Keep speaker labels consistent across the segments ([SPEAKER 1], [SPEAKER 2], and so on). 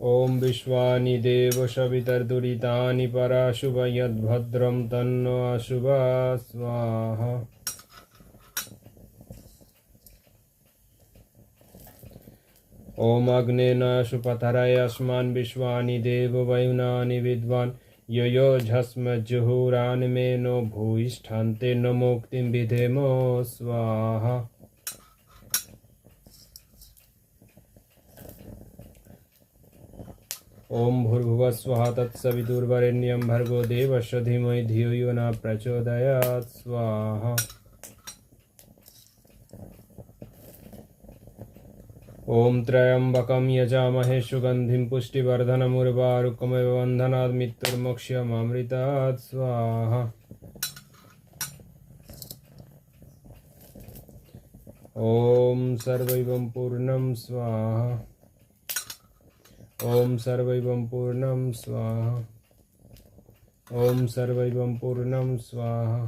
[SPEAKER 1] ॐ विश्वानि देव सवितर्दुरितानि पराशुभ यद्भद्रं तन्नो अशुभ स्वाहा। ॐ अग्नेन सुपथराय अस्मान् विश्वानि देव वयुनानि विद्वान् ययोझस्म जुहुरान्मेनो भूयिष्ठान्ते न मुक्तिं विधेम स्वाहा। ॐ भूर्भुवः स्वः तत्सवितुर्वरेण्यं भर्गो देवस्य धीमहि धियो यो न प्रचोदयात् स्वाहा। ॐ त्र्यम्बकं यजामहे सुगन्धिं पुष्टिवर्धनमुर्वारुकमिव बन्धनात् मृत्युर्मोक्ष्यमामृतात् स्वाहा। ॐ सर्वैवं पूर्णं स्वाहा। ॐ सर्वैवं पूर्णं स्वाहा। ॐ सर्वैवं पूर्णं स्वाहा।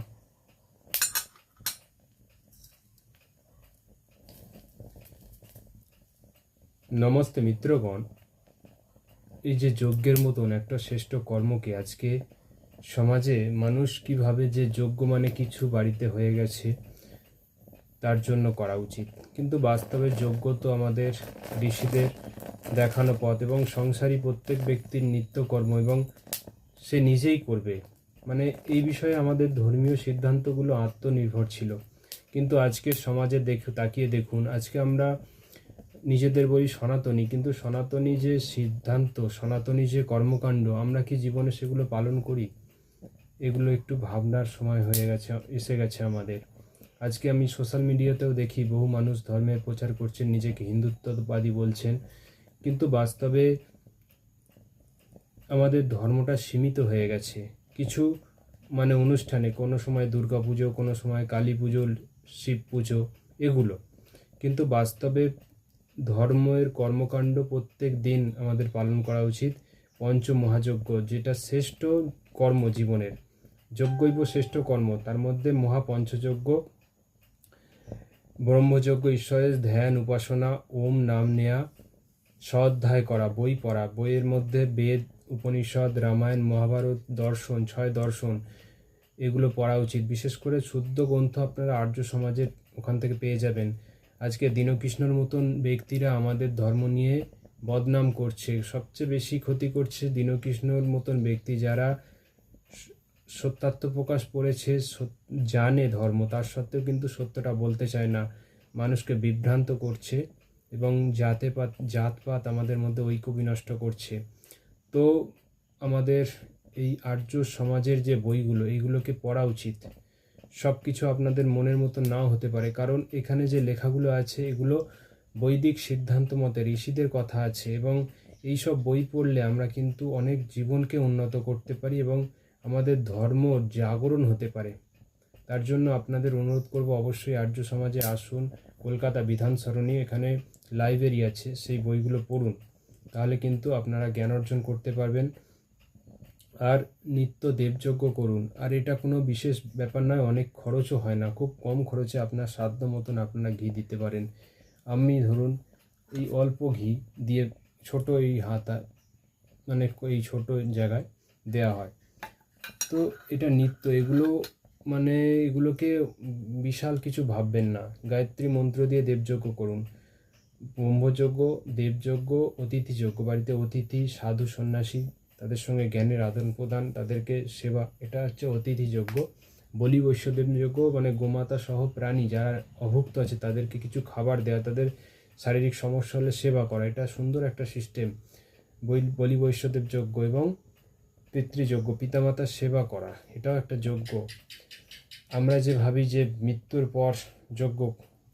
[SPEAKER 1] নমস্তে মিত্রগণ, এই যে যজ্ঞের মতন একটা শ্রেষ্ঠ কর্মকে আজকে সমাজে মানুষ কিভাবে যে যজ্ঞ মানে কিছু বাড়িতে হয়ে গেছে তার জন্য করা উচিত, কিন্তু বাস্তবে যজ্ঞ তো আমাদের ঋষিদের দেখানো পথ এবং সংসারী প্রত্যেক ব্যক্তির নিত্যকর্ম এবং সে নিজেই করবে, মানে এই বিষয়ে আমাদের ধর্মীয় সিদ্ধান্তগুলো আত্মনির্ভর ছিল। কিন্তু আজকের সমাজে তাকিয়ে দেখুন, আজকে আমরা নিজেদের বলি সনাতনী, কিন্তু সনাতনী যে সিদ্ধান্ত, সনাতনী যে কর্মকাণ্ড, আমরা কি জীবনে সেগুলো পালন করি? এগুলো একটু ভাবনার সময় এসে গেছে আমাদের। আজকে আমি সোশ্যাল মিডিয়াতেও দেখি বহু মানুষ ধর্মের প্রচার করছেন, নিজেকে হিন্দুত্ববাদী বলছেন, কিন্তু বাস্তবে আমাদের ধর্মটা সীমিত হয়ে গেছে কিছু মানে অনুষ্ঠানে, কোনো সময় দুর্গা পুজো, কোনো সময় কালী পুজো, শিব পুজো, এগুলো। কিন্তু বাস্তবে ধর্মের কর্মকাণ্ড প্রত্যেক দিন আমাদের পালন করা উচিত। পঞ্চমহাযজ্ঞ, যেটা শ্রেষ্ঠ কর্ম জীবনের, যজ্ঞৈব শ্রেষ্ঠ কর্ম, তার মধ্যে মহাপঞ্চযজ্ঞ, ব্রহ্মযজ্ঞ, ঈশ্বরের ধ্যান উপাসনা, ওম নাম নেয়া, স্বাধ্যায় করা, বই পড়া, বইয়ের মধ্যে বেদ, উপনিষদ, রামায়ণ, মহাভারত, দর্শন, 6 দর্শন, এগুলো পড়া উচিত। বিশেষ করে শুদ্ধ গ্রন্থ আপনারা আর্য সমাজের ওখান থেকে পেয়ে যাবেন। আজকে দীনকৃষ্ণর মতন ব্যক্তিরা আমাদের ধর্ম নিয়ে বদনাম করছে, সবচেয়ে বেশি ক্ষতি করছে দীনকৃষ্ণর মতন ব্যক্তি, যারা সত্যাত্মপ্রকাশ পড়েছে, জানে ধর্ম, তার সত্ত্বেও কিন্তু সত্যটা বলতে চায় না, মানুষকে বিভ্রান্ত করছে এবং জাতপাত আমাদের মধ্যে ঐক্য বিনষ্ট করছে। তো আমাদের এই আর্য সমাজের যে বইগুলো, এইগুলোকে পড়া উচিত। সব কিছু আপনাদের মনের মতো নাও হতে পারে, কারণ এখানে যে লেখাগুলো আছে এগুলো বৈদিক সিদ্ধান্ত মতে ঋষিদের কথা আছে, এবং এই সব বই পড়লে আমরা কিন্তু অনেক জীবনকে উন্নত করতে পারি এবং আমাদের ধর্ম জাগরণ হতে পারে। তার জন্য আপনাদের অনুরোধ করব, অবশ্যই আর্য সমাজে আসুন। কলকাতা বিধান সরণি, এখানে লাইব্রেরি আছে, সেই বইগুলো পড়ুন, তাহলে কিন্তু আপনারা জ্ঞান অর্জন করতে পারবেন। আর নিত্য দেবযজ্ঞ করুন। আর এটা কোনো বিশেষ ব্যাপার নয়, অনেক খরচও হয় না, খুব কম খরচে আপনার সাধ্য মতন আপনারা ঘি দিতে পারেন। আমি ধরুন এই অল্প ঘি দিয়ে ছোট এই হাতা, মানে এই ছোট জায়গায় দেয়া হয়, তো এটা নিত্য, এগুলো মানে এগুলোকে বিশাল কিছু ভাববেন না। গায়ত্রী মন্ত্র দিয়ে দেবযজ্ঞ করুন। ব্রহ্মযজ্ঞ, দেবযজ্ঞ, অতিথিযজ্ঞ, বাড়িতে অতিথি, সাধু সন্ন্যাসী, তাদের সঙ্গে জ্ঞানের আদান প্রদান, তাদেরকে সেবা, এটা হচ্ছে অতিথিযজ্ঞ। বলি বৈশ্যদেব যজ্ঞ, মানে গোমাতা সহ প্রাণী যারা অভুক্ত আছে তাদেরকে কিছু খাবার দেওয়া, তাদের শারীরিক সমস্যা হলে সেবা করা, এটা সুন্দর একটা সিস্টেম। বলি বৈশ্যদেব যজ্ঞ এবং পিতৃযজ্ঞ, পিতামাতার সেবা করা, এটাও একটা যজ্ঞ। আমরা যে ভাবি যে মৃত্যুর পর যজ্ঞ,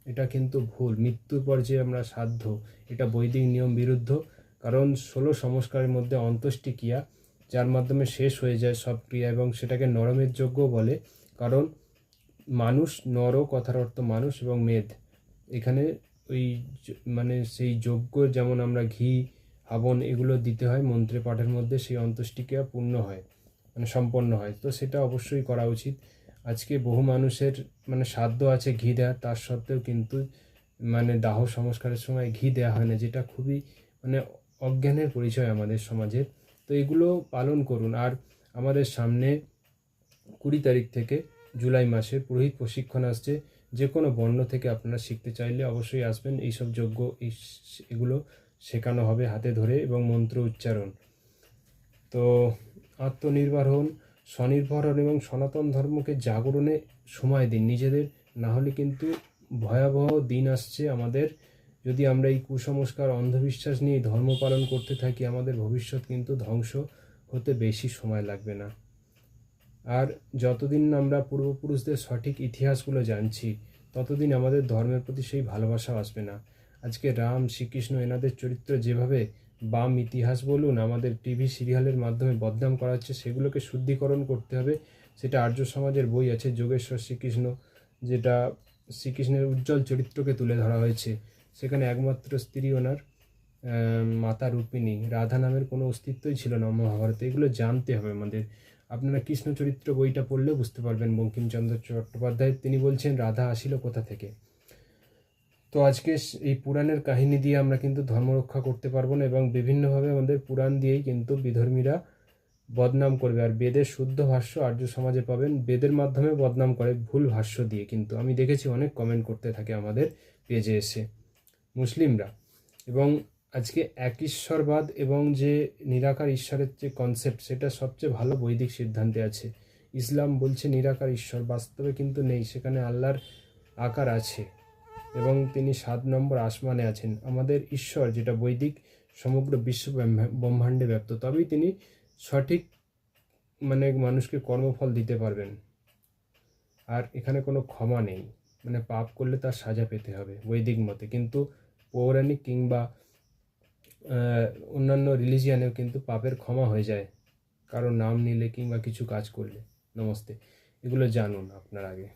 [SPEAKER 1] এটা কিন্তু ভুল। মৃত্যুর পর যে আমরা শ্রাদ্ধ, এটা বৈদিক নিয়ম বিরুদ্ধ, কারণ 16 সংস্কারের মধ্যে অন্ত্যেষ্টি ক্রিয়া, যার মাধ্যমে শেষ হয়ে যায় সব ক্রিয়া, এবং সেটাকে নরমেধ যজ্ঞ বলে, কারণ মানুষ, নর কথার অর্থ মানুষ, এবং মেধ, এখানে ওই মানে সেই যজ্ঞ, যেমন আমরা ঘি, হাবন এগুলো দিতে হয় মন্ত্রে পাঠের মধ্যে, সেই অন্ত্যেষ্টি ক্রিয়া পূর্ণ হয়, মানে সম্পন্ন হয়, তো সেটা অবশ্যই করা উচিত। আজকে বহু মানুষের মানে সাধ্য আছে ঘি দেওয়া, তার সত্ত্বেও কিন্তু মানে দাহ সংস্কারের সময় ঘি দেওয়া হয় না, যেটা খুবই মানে অজ্ঞানের পরিচয় আমাদের সমাজের। তো এগুলো পালন করুন। আর আমাদের সামনে 20 তারিখ থেকে জুলাই মাসে পুরোহিত প্রশিক্ষণ আসছে। যে কোনো বর্ণ থেকে আপনারা শিখতে চাইলে অবশ্যই আসবেন। এইসব যজ্ঞ এগুলো শেখানো হবে হাতে ধরে এবং মন্ত্র উচ্চারণ। তো আত্মনির্ভর হন, স্বনির্ভর হন এবং সনাতন ধর্মকে জাগরণে সময় দিন নিজেদের। না হলে কিন্তু ভয়াবহ দিন আসছে আমাদের। যদি আমরা এই কুসংস্কার অন্ধবিশ্বাস নিয়ে ধর্ম পালন করতে থাকি, আমাদের ভবিষ্যৎ কিন্তু ধ্বংস হতে বেশি সময় লাগবে না। আর যতদিন আমরা পূর্বপুরুষদের সঠিক ইতিহাসগুলো জানছি, ততদিন আমাদের ধর্মের প্রতি সেই ভালোবাসা আসবে না। আজকে রাম, শ্রীকৃষ্ণ এনাদের চরিত্র যেভাবে বাম ইতিহাস বলুন, আমাদের টিভি সিরিয়ালের মাধ্যমে বদনাম করা হচ্ছে, সেগুলোকে শুদ্ধিকরণ করতে হবে। সেটা আর্য সমাজের বই আছে যোগেশ্বর শ্রীকৃষ্ণ, যেটা শ্রীকৃষ্ণের উজ্জ্বল চরিত্রকে তুলে ধরা হয়েছে। সেখানে একমাত্র স্ত্রী ওনার মাতা রূপিণী, রাধা নামের কোনো অস্তিত্বই ছিল না মহাভারতে। এগুলো জানতে হবে আমাদের। আপনারা কৃষ্ণ চরিত্র বইটা পড়লে বুঝতে পারবেন। বঙ্কিমচন্দ্র চট্টোপাধ্যায় তিনি বলছেন রাধা আসিল কোথা থেকে। তো আজকে এই পুরাণের কাহিনী দিয়ে আমরা কিন্তু ধর্ম রক্ষা করতে পারবো না, এবং বিভিন্নভাবে আমাদের পুরাণ দিয়েই কিন্তু বিধর্মীরা বদনাম করবে। আর বেদের শুদ্ধ ভাষ্য আর্য সমাজে পাবেন, বেদের মাধ্যমে বদনাম করে ভুল ভাষ্য দিয়ে। কিন্তু আমি দেখেছি অনেক কমেন্ট করতে থাকে আমাদের পেজে এসে মুসলিমরা। এবং আজকে এক ঈশ্বরবাদ এবং যে নিরাকার ঈশ্বরের যে কনসেপ্ট, সেটা সবচেয়ে ভালো বৈদিক সিদ্ধান্তে আছে। ইসলাম বলছে নিরাকার ঈশ্বর, বাস্তবে কিন্তু নেই। সেখানে আল্লাহর আকার আছে এবং তিনি 7 নম্বর আসমানে আছেন। আমাদের ঈশ্বর যেটা বৈদিক সমগ্র বিশ্ব ব্রহ্মাণ্ডে ব্যপ্ত, তবেই তিনি সঠিক মানুষকে কর্মফল দিতে পারবেন। আর এখানে কোনো ক্ষমা নেই, পাপ করলে তার সাজা পেতে হবে বৈদিক মতে। কিন্তু পৌরাণিক কিংবা অন্যান্য রিলিজিয়ানেও কিন্তু পাপের ক্ষমা হয়ে যায় কারো নাম নিলে কিংবা কিছু কাজ করলে। নমস্তে। এগুলো জানুন আপনার আগে।